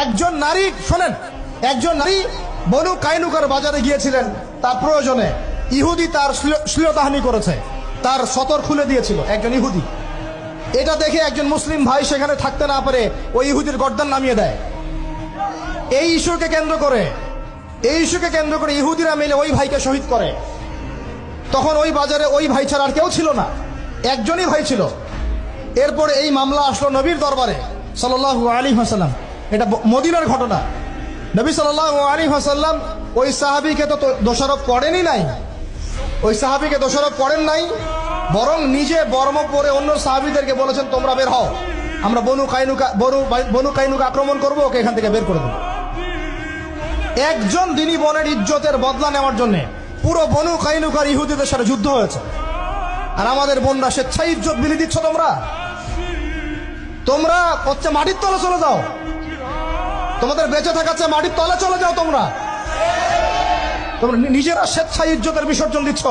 একজন নারী, শোনেন, একজন নারী বনু কাইনুকার বাজারে গিয়েছিলেন তার প্রয়োজনে। ইহুদি তার শ্লীলতাহানি করেছে, তার সতর খুলে দিয়েছিল একজন ইহুদি। এটা দেখে একজন মুসলিম ভাই সেখানে থাকতে না পারে ওই ইহুদির গর্দান নামিয়ে দেয়। এই ইস্যুকে কেন্দ্র করে ইহুদিরা মিলে ওই ভাইকে শহীদ করে। তখন ওই বাজারে ওই ভাই ছাড়া আর কেউ ছিল না, একজনই ভাই ছিল। এরপরে এই মামলা আসলো নবীর দরবারে সাল্লাল্লাহু আলাইহি ওয়াসাল্লাম। এটা মদিনার ঘটনা। নবী সাল্লাল্লাহু আলাইহি ওয়াসাল্লাম ওই সাহাবীকে তো দোষারোপ করেনই নাই, ওই সাহাবীকে দোষারোপ করেন নাই, বরং নিজে বর্ম পরে অন্য সাহাবীদেরকে বলেছেন তোমরা বের হও, আমরা বনু কাইনুকা আক্রমণ করবো, ওকে এখান থেকে বের করে দেবো। একজন দিনী বোনের ইজ্জতের বদলা নেওয়ার জন্য পুরো বনু কাইনুকার ইহুদিদের সাথে যুদ্ধ হয়েছে। আর আমাদের বোনরা স্বেচ্ছায় ইজ্জত বিলি দিচ্ছ। তোমরা হচ্ছে মাটির তলে চলে যাও, তোমাদের বেঁচে থাকার চেয়ে মাটির তলে চলে যাও। তোমরা নিজেরা স্বেচ্ছায় ইজ্জতের বিসর্জন দিচ্ছ।